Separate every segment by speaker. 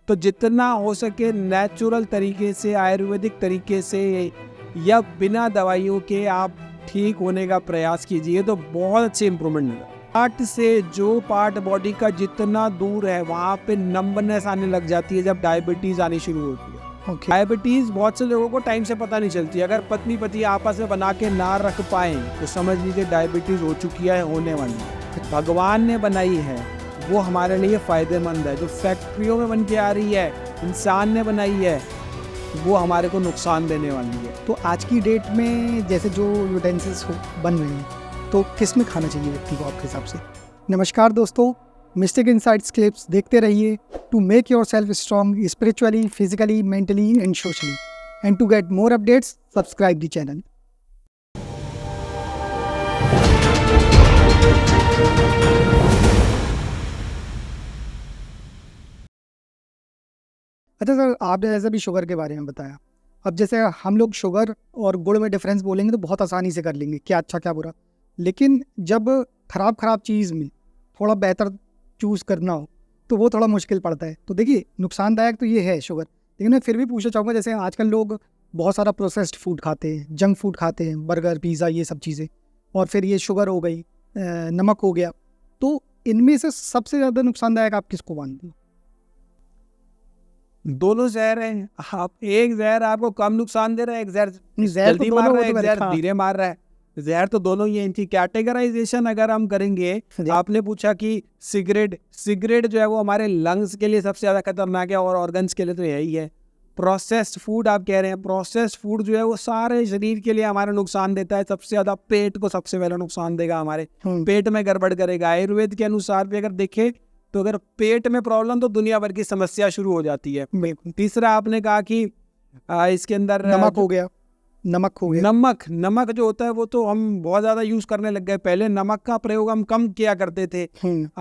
Speaker 1: तो जितना हो सके नेचुरल तरीके से, आयुर्वेदिक तरीके से या बिना दवाइयों के आप ठीक होने का प्रयास कीजिए तो बहुत अच्छी इंप्रूवमेंट मिलेगा। हार्ट से जो पार्ट बॉडी का जितना दूर है वहाँ पे नंबनेस आने लग जाती है जब डायबिटीज़ आनी शुरू होती है। डायबिटीज़ बहुत से लोगों को टाइम से पता नहीं चलती। अगर पत्नी पति आपस में बना के ना रख पाए तो समझ लीजिए डायबिटीज़ हो चुकी है, होने वाली है। भगवान ने बनाई है वो हमारे लिए फ़ायदेमंद है। जो फैक्ट्रियों में बन के आ रही है, इंसान ने बनाई है, वो हमारे को नुकसान देने वाली है।
Speaker 2: तो आज की डेट में जैसे जो यूटेंसिल्स बन रहे हैं तो किस में खाना चाहिए व्यक्ति को आपके हिसाब से? नमस्कार दोस्तों, मिस्टिक इनसाइट्स क्लिप्स देखते रहिए to make yourself strong spiritually, physically, mentally and socially, and to get more updates subscribe the channel. अच्छा सर, आपने जैसे भी शुगर के बारे में बताया, अब जैसे हम लोग शुगर और गुड़ में डिफरेंस बोलेंगे तो बहुत आसानी से कर लेंगे, क्या अच्छा क्या बुरा। लेकिन जब खराब चीज़ में थोड़ा बेहतर चूज़ करना हो तो वो थोड़ा मुश्किल पड़ता है। तो देखिए, नुकसानदायक तो ये है शुगर, लेकिन मैं फिर भी पूछना चाहूँगा, जैसे आजकल लोग बहुत सारा प्रोसेस्ड फूड खाते हैं, जंक फूड खाते हैं, बर्गर, पिज़्ज़ा, ये सब चीज़ें, और फिर ये शुगर हो गई, नमक हो गया, तो इनमें से सबसे ज़्यादा नुकसानदायक आप किसको मानते हो?
Speaker 1: दोनों जहर हैं। आप एक जहर आपको कम नुकसान दे रहा है, एक जहर
Speaker 2: जहर
Speaker 1: जल्दी
Speaker 2: तो
Speaker 1: मार
Speaker 2: दोनों
Speaker 1: रहा है,
Speaker 2: वो
Speaker 1: एक
Speaker 2: तो
Speaker 1: जहर
Speaker 2: हाँ।
Speaker 1: धीरे मार रहा है। जहर तो दोनों ही है। इनकी कैटेगराइजेशन अगर हम करेंगे, आपने पूछा कि सिगरेट जो है वो हमारे लंग्स के लिए सबसे ज़्यादा खतरनाक है और ऑर्गन्स के लिए तो यही है। प्रोसेस्ड फूड आप कह रहे हैं, प्रोसेस्ड फूड जो है वो सारे शरीर के लिए हमारा नुकसान देता है। सबसे ज़्यादा पेट को सबसे पहले नुकसान देगा, हमारे पेट में गड़बड़ करेगा। आयुर्वेद के अनुसार भी अगर देखें तो अगर पेट में प्रॉब्लम तो दुनिया भर की समस्या शुरू हो जाती है। तीसरा आपने कहा कि इसके अंदर
Speaker 2: नमक हो गया।
Speaker 1: नमक जो होता है वो तो हम बहुत ज्यादा यूज करने लग गए। पहले नमक का प्रयोग हम कम किया करते थे।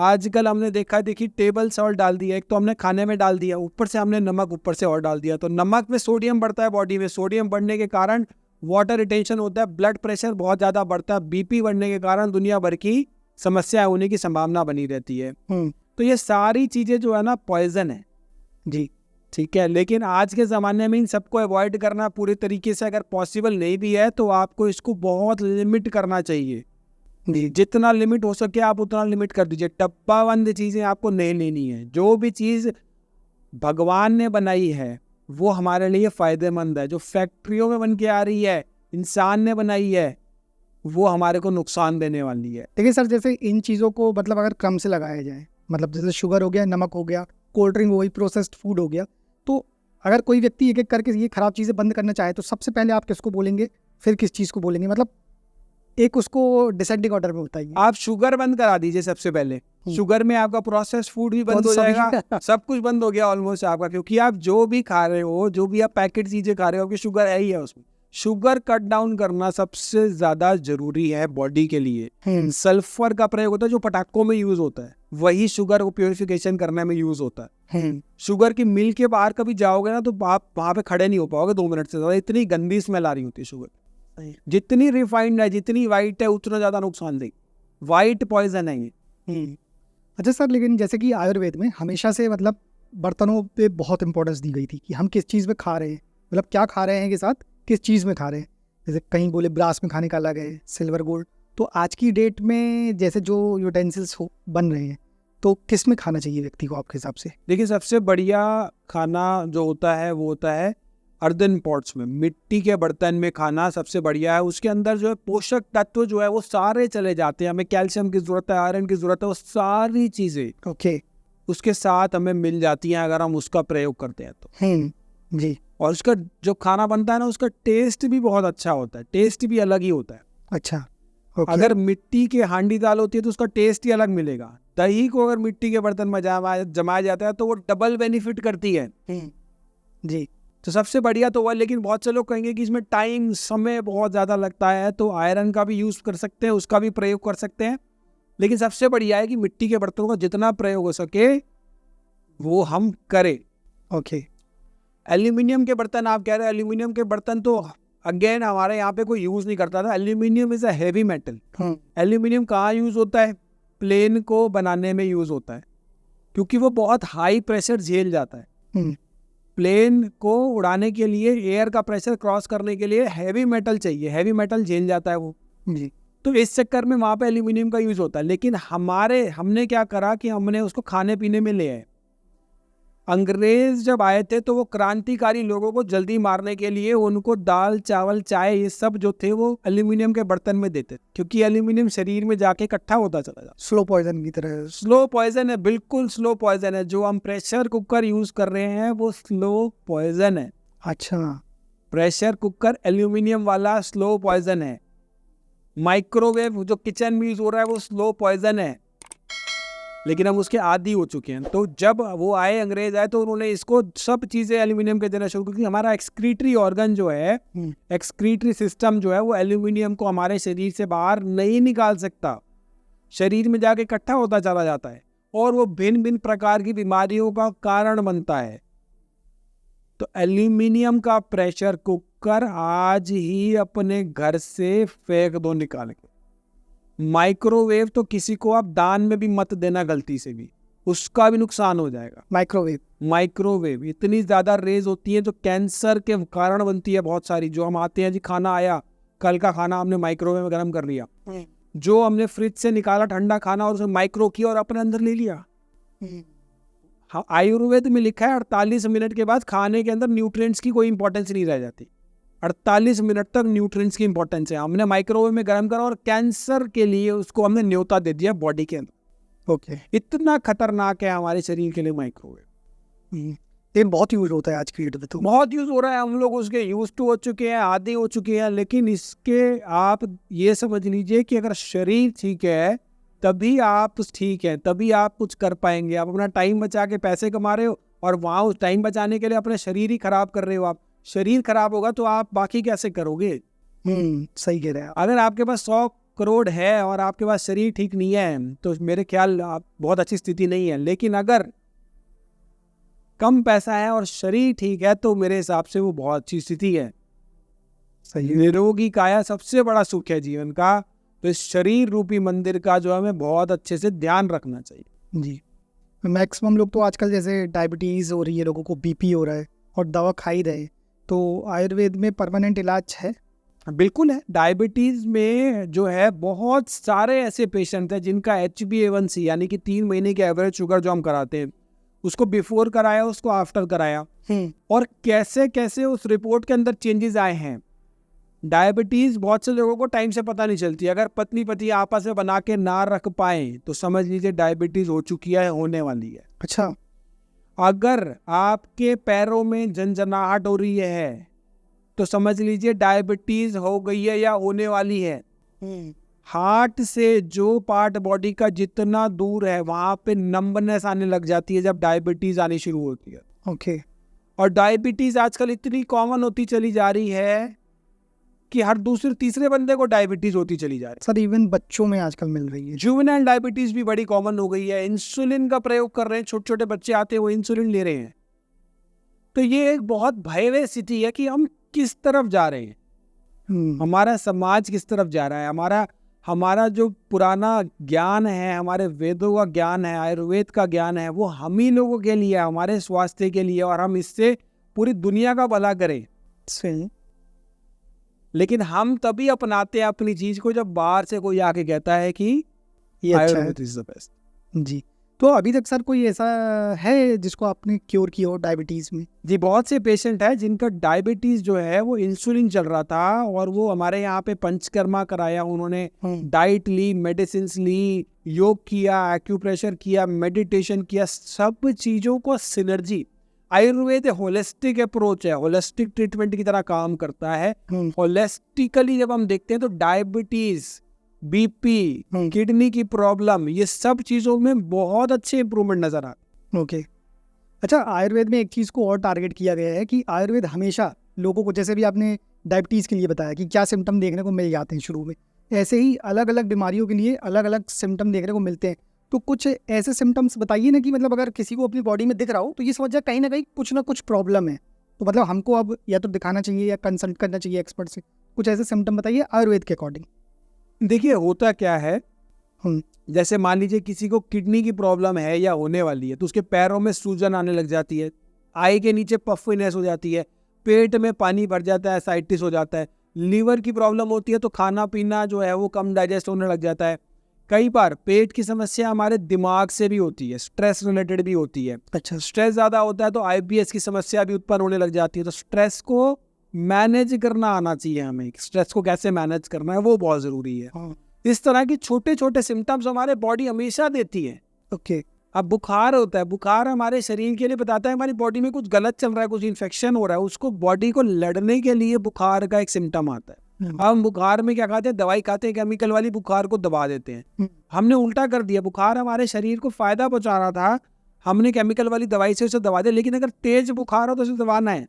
Speaker 1: आजकल हमने देखी टेबल सॉल्ट डाल दिया, एक तो हमने खाने में डाल दिया, ऊपर से हमने नमक ऊपर से और डाल दिया। तो नमक में सोडियम बढ़ता है, बॉडी में सोडियम बढ़ने के कारण वाटर रिटेंशन होता है, ब्लड प्रेशर बहुत ज्यादा बढ़ता है, बीपी बढ़ने के कारण दुनिया भर की समस्या होने की संभावना बनी रहती है। तो ये सारी चीजें जो है ना पॉइजन है जी, ठीक है। लेकिन आज के ज़माने में इन सबको अवॉइड करना पूरे तरीके से अगर पॉसिबल नहीं भी है तो आपको इसको बहुत लिमिट करना चाहिए जी। जितना लिमिट हो सके आप उतना लिमिट कर दीजिए। डब्बाबंद चीज़ें आपको नहीं लेनी है। जो भी चीज़ भगवान ने बनाई है वो हमारे लिए फ़ायदेमंद है। जो फैक्ट्रियों में बन के आ रही है, इंसान ने बनाई है, वो हमारे को नुकसान देने वाली है।
Speaker 2: देखिए सर, जैसे इन चीज़ों को मतलब अगर क्रम से लगाया जाए, मतलब जैसे शुगर हो गया, नमक हो गया, कोल्ड ड्रिंक हो गई, प्रोसेस्ड फूड हो गया, तो अगर कोई व्यक्ति एक एक करके ये खराब चीज़ें बंद करना चाहे तो सबसे पहले आप किसको बोलेंगे, फिर किस चीज़ को बोलेंगे? मतलब एक उसको डिसेंडिंग ऑर्डर में बताइए।
Speaker 1: आप शुगर बंद करा दीजिए सबसे पहले। शुगर में आपका प्रोसेस्ड फूड भी बंद हो जाएगा, सब कुछ बंद हो गया ऑलमोस्ट आपका, क्योंकि आप जो भी खा रहे हो, जो भी आप पैकेट चीज़ें खा रहे हो, आपकी शुगर है ही है उसमें। शुगर कट डाउन करना सबसे ज्यादा जरूरी है बॉडी के लिए। सल्फर का प्रयोग होता है जो पटाखों में यूज होता है, वही शुगर को प्योरिफिकेशन करने में यूज होता है। शुगर की मिल के बाहर कभी जाओगे ना तो आप वहां पे खड़े नहीं हो पाओगे 2 मिनट से ज्यादा, इतनी गंदी स्मेल आ रही होती है शुगर। जितनी रिफाइंड है, जितनी वाइट है, उतना ज्यादा नुकसानदेह। वाइट पॉइजन है ये।
Speaker 2: अच्छा सर, लेकिन जैसे कि आयुर्वेद में हमेशा से मतलब बर्तनों पे बहुत इंपॉर्टेंस दी गई थी कि हम किस चीज़ में खा रहे हैं, मतलब क्या खा रहे हैं के साथ किस चीज़ में खा रहे हैं। जैसे कहीं बोले ब्रास में खाने का अलग है, सिल्वर, गोल्ड। तो आज की डेट में जैसे जो यूटेंसिल्स बन रहे हैं तो किस में खाना चाहिए व्यक्ति को आपके हिसाब से?
Speaker 1: देखिए, सबसे बढ़िया खाना जो होता है वो होता है अर्दन पॉट्स में, मिट्टी के बर्तन में खाना सबसे बढ़िया है। उसके अंदर जो है पोषक तत्व जो है वो सारे चले जाते हैं। हमें कैल्शियम की जरूरत है, आयरन की जरूरत है, वो सारी चीजें उसके साथ हमें मिल जाती हैं अगर हम उसका प्रयोग करते हैं तो
Speaker 2: जी।
Speaker 1: और उसका जो खाना बनता है ना, उसका टेस्ट भी बहुत अच्छा होता है, टेस्ट भी अलग ही होता है।
Speaker 2: अच्छा,
Speaker 1: अगर मिट्टी की हांडी दाल होती है तो उसका टेस्ट ही अलग मिलेगा। दही को अगर मिट्टी के बर्तन में जमाया जाता है तो वो डबल बेनिफिट करती है
Speaker 2: जी।
Speaker 1: तो सबसे बढ़िया तो हुआ। लेकिन बहुत से लोग कहेंगे कि इसमें टाइम, समय बहुत ज़्यादा लगता है, तो आयरन का भी यूज़ कर सकते हैं, उसका भी प्रयोग कर सकते हैं। लेकिन सबसे बढ़िया है कि मिट्टी के बर्तनों का जितना प्रयोग हो सके वो हम करें। एल्यूमिनियम के बर्तन आप कह रहे हैं, एल्यूमिनियम के बर्तन तो अगेन हमारे यहाँ पे कोई यूज़ नहीं करता था। Aluminium is a heavy metal. Aluminium कहाँ यूज़ होता है? प्लेन को बनाने में यूज़ होता है, क्योंकि वो बहुत हाई प्रेशर झेल जाता है। प्लेन को उड़ाने के लिए एयर का प्रेशर क्रॉस करने के लिए हैवी मेटल चाहिए, हैवी मेटल झेल जाता है वो
Speaker 2: जी।
Speaker 1: तो इस चक्कर में वहाँ पे एल्यूमिनियम का यूज़ होता है। लेकिन हमने क्या करा कि हमने उसको खाने पीने में ले आए। अंग्रेज जब आए थे तो वो क्रांतिकारी लोगों को जल्दी मारने के लिए उनको दाल चावल चाय ये सब जो थे वो एल्यूमिनियम के बर्तन में देते, क्योंकि एल्यूमिनियम शरीर में जाके इकट्ठा होता चला जाता।
Speaker 2: स्लो पॉइजन की तरह।
Speaker 1: स्लो पॉइजन है, बिल्कुल स्लो पॉइजन है। जो हम प्रेशर कुकर यूज कर रहे हैं वो स्लो पॉइजन है।
Speaker 2: अच्छा।
Speaker 1: प्रेशर कुकर एल्यूमिनियम वाला स्लो पॉइजन है। माइक्रोवेव जो किचन में यूज हो रहा है वो स्लो पॉइजन है, लेकिन हम उसके आदी हो चुके हैं। तो जब वो आए, अंग्रेज आए, तो उन्होंने इसको सब चीज़ें एल्यूमिनियम के देना शुरू की, क्योंकि हमारा एक्सक्रीटरी ऑर्गन जो है, एक्सक्रीटरी सिस्टम जो है वो एल्यूमिनियम को हमारे शरीर से बाहर नहीं निकाल सकता, शरीर में जाके इकट्ठा होता चला जाता है और वो भिन्न भिन्न प्रकार की बीमारियों का कारण बनता है। तो एल्यूमिनियम का प्रेशर कुकर आज ही अपने घर से फेंक दो निकाल के। माइक्रोवेव तो किसी को आप दान में भी मत देना गलती से भी, उसका भी नुकसान हो जाएगा। माइक्रोवेव इतनी ज़्यादा रेज होती है जो कैंसर के कारण बनती है बहुत सारी। जो हम आते हैं जी, खाना आया, कल का खाना हमने माइक्रोवेव में गर्म कर लिया, जो हमने फ्रिज से निकाला ठंडा खाना और उसे माइक्रो किया और अपने अंदर ले लिया। हाँ, आयुर्वेद में लिखा है 48 मिनट के बाद खाने के अंदर न्यूट्रिएंट्स की कोई इंपॉर्टेंस नहीं रह जाती। 48 मिनट तक न्यूट्रिएंट्स की इंपॉर्टेंस है। हमने माइक्रोवेव में गर्म करा और कैंसर के लिए उसको हमने न्योता दे दिया बॉडी के अंदर।
Speaker 2: ओके।
Speaker 1: इतना खतरनाक है हमारे शरीर के लिए माइक्रोवेव।
Speaker 2: ये बहुत यूज होता है आज की डेट में, तो
Speaker 1: बहुत यूज हो रहा है, हम लोग उसके यूज टू हो चुके हैं, आदी हो चुके हैं। लेकिन इसके आप ये समझ लीजिए कि अगर शरीर ठीक है तभी आप ठीक है, तभी आप कुछ कर पाएंगे। आप अपना टाइम बचा के पैसे कमा रहे हो और वहाँ उस टाइम बचाने के लिए अपना शरीर ही खराब कर रहे हो। आप शरीर खराब होगा तो आप बाकी कैसे करोगे?
Speaker 2: सही कह रहे हैं।
Speaker 1: अगर आपके पास 100 करोड़ है और आपके पास शरीर ठीक नहीं है तो मेरे ख्याल आप बहुत अच्छी स्थिति नहीं है। लेकिन अगर कम पैसा है और शरीर ठीक है तो मेरे हिसाब से वो बहुत अच्छी स्थिति है।
Speaker 2: सही।
Speaker 1: निरोगी काया सबसे बड़ा सुख है जीवन का। तो इस शरीर रूपी मंदिर का जो हमें बहुत अच्छे से ध्यान रखना चाहिए।
Speaker 2: जी। मैक्सिमम लोग तो आजकल जैसे डायबिटीज़ हो रही है, लोगों को बीपी हो रहा है और दवा खा ही रहे, तो आयुर्वेद में परमानेंट इलाज है?
Speaker 1: बिल्कुल है। डायबिटीज़ में जो है बहुत सारे ऐसे पेशेंट हैं जिनका HbA1c यानी कि 3 महीने की एवरेज शुगर जो हम कराते हैं उसको बिफोर कराया, उसको आफ्टर कराया, और कैसे कैसे उस रिपोर्ट के अंदर चेंजेस आए हैं। डायबिटीज़ बहुत से लोगों को टाइम से पता नहीं चलती। अगर पत्नी पति आपस में बना के ना रख पाए तो समझ लीजिए डायबिटीज़ हो चुकी है, होने वाली है।
Speaker 2: अच्छा।
Speaker 1: अगर आपके पैरों में झंझनाहट हो रही है तो समझ लीजिए डायबिटीज़ हो गई है या होने वाली है। हार्ट से जो पार्ट बॉडी का जितना दूर है वहाँ पे नंबनेस आने लग जाती है जब डायबिटीज़ आनी शुरू होती है।
Speaker 2: ओके।
Speaker 1: और डायबिटीज़ आजकल इतनी कॉमन होती चली जा रही है कि हर दूसरे तीसरे बंदे को डायबिटीज़ होती चली जा रही है।
Speaker 2: सर इवन बच्चों में आजकल मिल रही है।
Speaker 1: जुवेनाइल डायबिटीज़ भी बड़ी कॉमन हो गई है। इंसुलिन का प्रयोग कर रहे हैं, छोटे छोटे बच्चे आते हैं वो इंसुलिन ले रहे हैं। तो ये एक बहुत भयावह स्थिति है कि हम किस तरफ जा रहे हैं, हमारा समाज किस तरफ जा रहा है। हमारा जो पुराना ज्ञान है, हमारे वेदों का ज्ञान है, आयुर्वेद का ज्ञान है, वो हम ही लोगों के लिए, हमारे स्वास्थ्य के लिए, और हम इससे पूरी दुनिया का भला करें।
Speaker 2: सही।
Speaker 1: लेकिन हम तभी अपनाते हैं अपनी चीज को जब बाहर से कोई आके कहता है कि
Speaker 2: ये अच्छा है।
Speaker 1: Ayurveda is the best.
Speaker 2: जी। तो अभी तक सर कोई ऐसा है जिसको आपने क्योर किया हो डायबिटीज़ में?
Speaker 1: जी, बहुत से पेशेंट हैं जिनका डायबिटीज़ जो है वो इंसुलिन चल रहा था और वो हमारे यहाँ पे पंचकर्मा कराया, उन्होंने डाइट ली, मेडिसिन ली, योग किया, एक्यूप्रेशर किया, मेडिटेशन किया, सब चीज़ों को सिनर्जी। आयुर्वेद होलिस्टिक अप्रोच है, होलिस्टिक ट्रीटमेंट की तरह काम करता है। होलिस्टिकली जब हम देखते हैं तो डायबिटीज़, बीपी, किडनी की प्रॉब्लम, ये सब चीज़ों में बहुत अच्छे इंप्रूवमेंट नजर आते।
Speaker 2: ओके। अच्छा, आयुर्वेद में एक चीज़ को और टारगेट किया गया है कि आयुर्वेद हमेशा लोगों को, जैसे भी आपने डायबिटीज़ के लिए बताया कि क्या सिम्टम देखने को मिल जाते हैं शुरू में, ऐसे ही अलग अलग बीमारियों के लिए अलग अलग सिम्टम देखने को मिलते हैं। तो कुछ ऐसे सिम्टम्स बताइए ना कि मतलब अगर किसी को अपनी बॉडी में दिख रहा हो तो ये समझ जाए कहीं ना कहीं कुछ ना कुछ प्रॉब्लम है, तो मतलब हमको अब या तो दिखाना चाहिए या कंसल्ट करना चाहिए एक्सपर्ट से। कुछ ऐसे सिम्टम बताइए आयुर्वेद के अकॉर्डिंग।
Speaker 1: देखिए, होता क्या है, जैसे मान लीजिए किसी को किडनी की प्रॉब्लम है या होने वाली है तो उसके पैरों में सूजन आने लग जाती है, आई के नीचे पफिनेस हो जाती है, पेट में पानी भर जाता है, एसाइटिस हो जाता है, लीवर की प्रॉब्लम होती है तो खाना पीना जो है वो कम डाइजेस्ट होने लग जाता है। कई बार पेट की समस्या हमारे दिमाग से भी होती है, स्ट्रेस रिलेटेड भी होती है।
Speaker 2: अच्छा,
Speaker 1: स्ट्रेस ज़्यादा होता है तो IBS की समस्या भी उत्पन्न होने लग जाती है। तो स्ट्रेस को मैनेज करना आना चाहिए हमें, स्ट्रेस को कैसे मैनेज करना है वो बहुत ज़रूरी है।
Speaker 2: हाँ,
Speaker 1: इस तरह की छोटे छोटे सिम्टम्स हमारे बॉडी हमेशा देती है।
Speaker 2: ओके,
Speaker 1: अब बुखार होता है, बुखार हमारे शरीर के लिए बताता है हमारी बॉडी में कुछ गलत चल रहा है, कुछ इन्फेक्शन हो रहा है, उसको बॉडी को लड़ने के लिए बुखार का एक सिम्टम आता है। हम बुखार में क्या खाते हैं, दवाई खाते हैं, केमिकल वाली, बुखार को दबा देते हैं। हमने उल्टा कर दिया, बुखार हमारे शरीर को फायदा पहुंचा रहा था, हमने केमिकल वाली दवाई से उसे दबा दिया। लेकिन अगर तेज बुखार हो तो उसे दबाना है।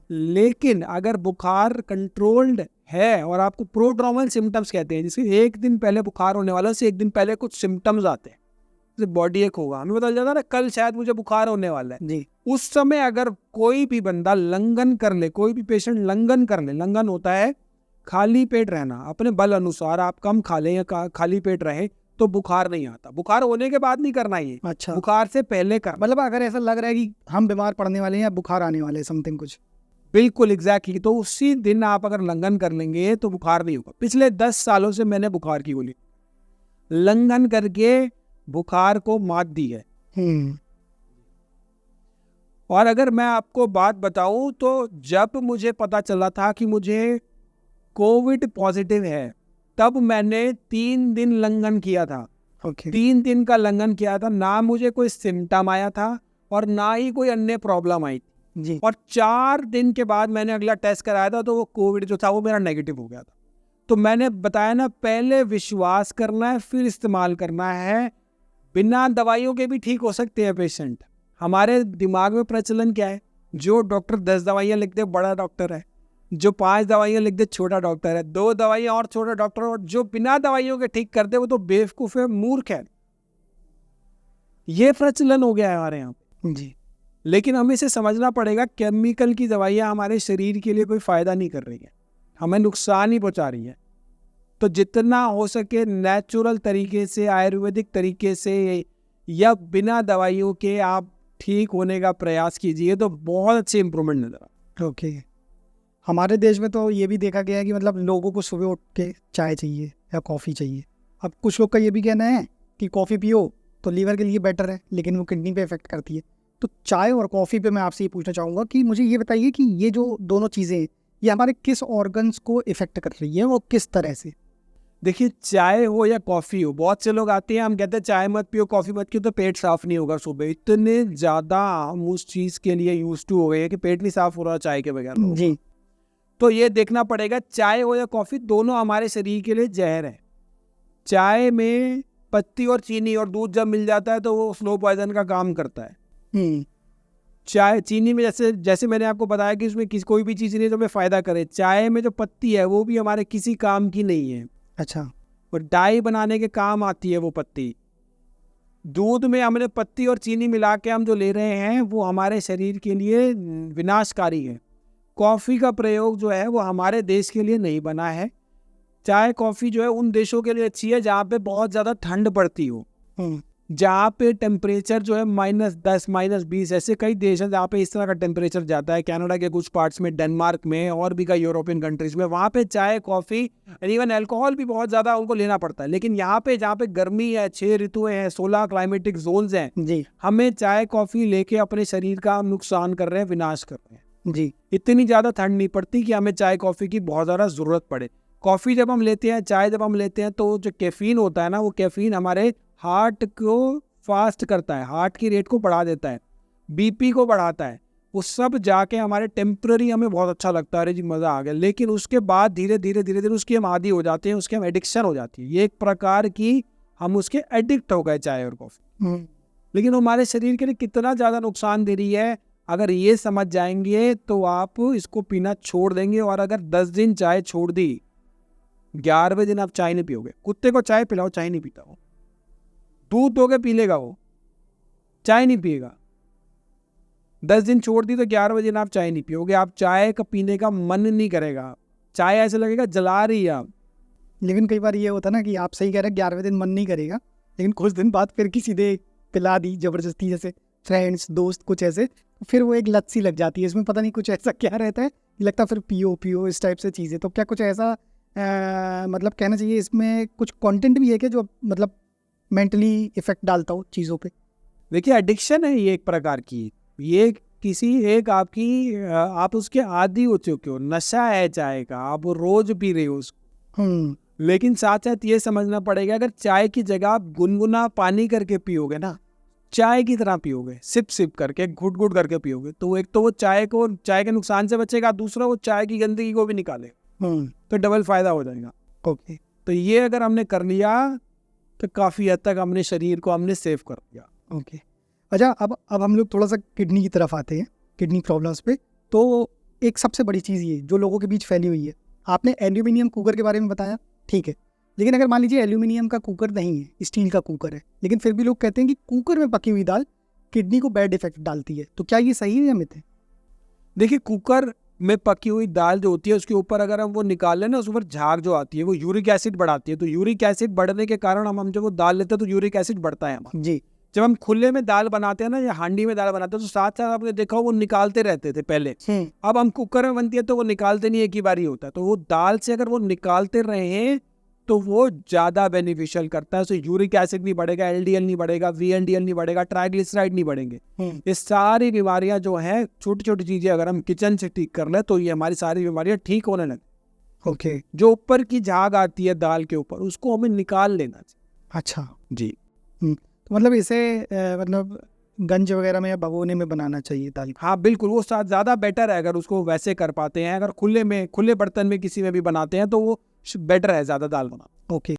Speaker 1: लेकिन अगर बुखार कंट्रोल्ड है और आपको प्रोड्रोमल सिम्टम्स कहते हैं, जिसके एक दिन पहले बुखार होने वाला से एक दिन पहले कुछ सिम्टम्स आते हैं, जैसे बॉडी एक होगा, हमें पता चल जाता है ना कल शायद मुझे बुखार होने वाला है
Speaker 2: जी,
Speaker 1: उस समय अगर कोई भी बंदा लंघन कर ले, कोई भी पेशेंट लंघन कर ले, लंघन होता है खाली पेट रहना, अपने बल अनुसार आप कम खा लें या खाली पेट रहे तो बुखार नहीं आता। बुखार होने के बाद नहीं करना ये,
Speaker 2: अच्छा,
Speaker 1: बुखार से पहले कर।
Speaker 2: मतलब अगर ऐसा लग रहा है कि हम बीमार पड़ने वाले हैं या बुखार आने वाले हैं, समथिंग कुछ,
Speaker 1: बिल्कुल एग्जैक्टली, तो उसी दिन आप अगर लंघन कर लेंगे तो बुखार नहीं होगा। पिछले 10 सालों से मैंने बुखार की गोली लंघन करके बुखार को मात दी है। और अगर मैं आपको बात बताऊं तो जब मुझे पता चला था कि मुझे कोविड पॉजिटिव है, तब मैंने 3 दिन लंघन किया था।
Speaker 2: ओके,
Speaker 1: 3 दिन का लंघन किया था, ना मुझे कोई सिम्टम आया था और ना ही कोई अन्य प्रॉब्लम आई थी।
Speaker 2: जी,
Speaker 1: और 4 दिन के बाद मैंने अगला टेस्ट कराया था तो वो कोविड जो था वो मेरा नेगेटिव हो गया था। तो मैंने बताया ना, पहले विश्वास करना है फिर इस्तेमाल करना है। बिना दवाइयों के भी ठीक हो सकते हैं पेशेंट। हमारे दिमाग में प्रचलन क्या है, जो डॉक्टर 10 दवाइयाँ लिख दे बड़ा डॉक्टर है, जो 5 दवाइयाँ लिख दे छोटा डॉक्टर है, 2 दवाइयाँ और छोटा डॉक्टर, और जो बिना दवाइयों के ठीक कर दे वो तो बेवकूफ़ है, मूर्ख है। ये प्रचलन हो गया है हमारे यहाँ पे।
Speaker 2: जी,
Speaker 1: लेकिन हमें इसे समझना पड़ेगा, केमिकल की दवाइयाँ हमारे शरीर के लिए कोई फ़ायदा नहीं कर रही है, हमें नुकसान ही पहुँचा रही है। तो जितना हो सके नेचुरल तरीके से, आयुर्वेदिक तरीके से या बिना दवाइयों के आप ठीक होने का प्रयास कीजिए तो बहुत अच्छी इम्प्रूवमेंट नजर आए।
Speaker 2: ओके। हमारे देश में तो ये भी देखा गया है कि मतलब लोगों को सुबह उठ के चाय चाहिए या कॉफ़ी चाहिए। अब कुछ लोग का ये भी कहना है कि कॉफ़ी पियो तो लीवर के लिए बेटर है, लेकिन वो किडनी पे इफेक्ट करती है। तो चाय और कॉफ़ी पे मैं आपसे ये पूछना चाहूँगा कि मुझे ये बताइए कि ये जो दोनों चीज़ें हैं ये हमारे किस ऑर्गन्स को इफेक्ट कर रही है, वो किस तरह से?
Speaker 1: देखिए, चाय हो या कॉफ़ी हो, बहुत से लोग आते हैं, हम कहते हैं चाय मत पियो, कॉफ़ी मत पियो तो पेट साफ़ नहीं होगा सुबह। इतने ज़्यादा हम उस चीज़ के लिए यूज टू हो गए हैं कि पेट नहीं साफ़ हो रहा चाय के बगैर लोगों का।
Speaker 2: जी,
Speaker 1: तो ये देखना पड़ेगा, चाय हो या कॉफ़ी दोनों हमारे शरीर के लिए जहर है। चाय में पत्ती और चीनी और दूध जब मिल जाता है तो वो स्लो पॉइजन का काम करता है। चाय चीनी में जैसे मैंने आपको बताया कि उसमें कोई भी चीज़ नहीं है जो हमें फ़ायदा करे। चाय में जो पत्ती है वो भी हमारे किसी काम की नहीं है।
Speaker 2: अच्छा,
Speaker 1: और डाई बनाने के काम आती है वो पत्ती। दूध में हमने पत्ती और चीनी मिला के हम जो ले रहे हैं वो हमारे शरीर के लिए विनाशकारी है। कॉफ़ी का प्रयोग जो है वो हमारे देश के लिए नहीं बना है। चाय कॉफ़ी जो है उन देशों के लिए अच्छी है जहाँ पे बहुत ज़्यादा ठंड पड़ती हो, जहाँ पे टेम्परेचर जो है -10 -20, ऐसे कई देश हैं जहाँ पे इस तरह का टेम्परेचर जाता है। कनाडा के कुछ पार्ट्स में, डेनमार्क में और भी कई यूरोपियन कंट्रीज में, वहाँ पे चाय कॉफ़ी इवन अल्कोहल भी बहुत ज़्यादा उनको लेना पड़ता है। लेकिन यहाँ पे जहाँ पे गर्मी है, 6 ऋतुएं हैं, 16 क्लाइमेटिक जोन्स हैं,
Speaker 2: जी,
Speaker 1: हमें चाय कॉफ़ी लेके अपने शरीर का नुकसान कर रहे हैं, विनाश कर रहे हैं।
Speaker 2: जी,
Speaker 1: इतनी ज़्यादा ठंड नहीं पड़ती कि हमें चाय कॉफ़ी की बहुत ज़्यादा ज़रूरत पड़े। कॉफ़ी जब हम लेते हैं, चाय जब हम लेते हैं तो जो कैफ़ीन होता है ना, वो कैफ़ीन हमारे हार्ट को फास्ट करता है, हार्ट की रेट को बढ़ा देता है, बीपी को बढ़ाता है। वो सब जाके हमारे टेम्पररी हमें बहुत अच्छा लगता है, अरे जी मज़ा आ गया। लेकिन उसके बाद धीरे धीरे उसकी हम आदी हो जाते हैं, उसकी हम एडिक्शन हो जाती है। ये एक प्रकार की हम उसके एडिक्ट हो गए चाय और कॉफ़ी। लेकिन हमारे शरीर के लिए कितना ज़्यादा नुकसान दे रही है, अगर ये समझ जाएंगे तो आप इसको पीना छोड़ देंगे। और अगर 10 दिन चाय छोड़ दी, 11वें दिन आप चाय नहीं पियोगे। कुत्ते को चाय पिलाओ, चाय नहीं पीता वो। दूध दोगे पी लेगा वो, चाय नहीं पिएगा। 10 दिन छोड़ दी तो 11वें दिन आप चाय नहीं पियोगे। आप चाय का पीने का मन नहीं करेगा, चाय ऐसे लगेगा जला रही है आप।
Speaker 2: लेकिन कई बार ये होता है ना कि आप सही कह रहे हैं, 11वें दिन मन नहीं करेगा, लेकिन कुछ दिन बाद फिर किसी ने पिला दी ज़बरदस्ती जैसे, फ्रेंड्स दोस्त कुछ ऐसे, फिर वो एक लत सी लग जाती है इसमें, पता नहीं कुछ ऐसा क्या रहता है, लगता फिर पियो पियो इस टाइप से चीज़ें। तो क्या कुछ ऐसा मतलब कहना चाहिए इसमें कुछ कंटेंट भी है क्या जो मतलब मेंटली इफेक्ट डालता हो चीज़ों पे?
Speaker 1: देखिए एडिक्शन है ये एक प्रकार की, ये किसी एक आपकी आप उसके आदी हो चुके हो, नशा है चाय का, आप रोज पी रहे हो उसको। लेकिन साथ साथ ये समझना पड़ेगा, अगर चाय की जगह आप गुनगुना पानी करके पियोगे ना, चाय की तरह पियोगे, सिप सिप करके घुट घुट करके पियोगे, तो एक तो वो चाय के नुकसान से बचेगा, दूसरा वो चाय की गंदगी को भी निकाले, तो डबल फायदा हो जाएगा।
Speaker 2: ओके,
Speaker 1: तो ये अगर हमने कर लिया तो काफी हद तक हमने शरीर को हमने सेव कर दिया।
Speaker 2: ओके। अच्छा, अब हम लोग थोड़ा सा किडनी की तरफ आते हैं, किडनी प्रॉब्लम्स पे। तो एक सबसे बड़ी चीज़ ये जो लोगों के बीच फैली हुई है, आपने एल्यूमिनियम कुकर के बारे में बताया, ठीक है, लेकिन अगर मान लीजिए एल्यूमिनियम का कुकर नहीं है, स्टील का कुकर है, लेकिन फिर भी लोग कहते हैं कि कुकर में पकी हुई दाल किडनी को बैड इफेक्ट डालती है, तो क्या ये सही है या मिथ है?
Speaker 1: देखिए कुकर में पकी हुई दाल जो होती है उसके ऊपर अगर हम वो निकाल लें ना, उस ऊपर झाग जो आती है वो यूरिक एसिड बढ़ाती है, तो यूरिक एसिड बढ़ने के कारण हम जब वो दाल लेते हैं तो यूरिक एसिड बढ़ता है हमारा।
Speaker 2: जी।
Speaker 1: जब हम खुले में दाल बनाते हैं ना या हांडी में दाल बनाते हैं तो साथ साथ आपने देखा वो निकालते रहते थे पहले, अब हम कुकर में बनती है तो वो निकालते नहीं, एक ही बार ही होता है। तो वो दाल से अगर वो निकालते रहे तो वो ज्यादा बेनिफिशियल करता है, उससे यूरिक एसिड नहीं बढ़ेगा, एलडीएल नहीं बढ़ेगा, वीएनडीएल नहीं बढ़ेगा, ट्राइग्लिसराइड नहीं बढ़ेंगे। ये सारी बीमारियां जो है, छोटी छोटी चीजें अगर हम किचन से ठीक कर ले तो ये हमारी सारी बीमारियां ठीक होने लगे।
Speaker 2: ओके।
Speaker 1: जो ऊपर की झाग आती है दाल के ऊपर उसको हमें निकाल लेना चाहिए।
Speaker 2: अच्छा
Speaker 1: जी।
Speaker 2: तो मतलब इसे मतलब गंज वगैरह में या भगोने में बनाना चाहिए दाल को?
Speaker 1: हाँ बिल्कुल, वो ज़्यादा बेटर है अगर उसको वैसे कर पाते हैं। अगर खुले बर्तन में किसी में भी बनाते हैं तो वो बेटर है ज़्यादा दाल बनाना।
Speaker 2: ओके।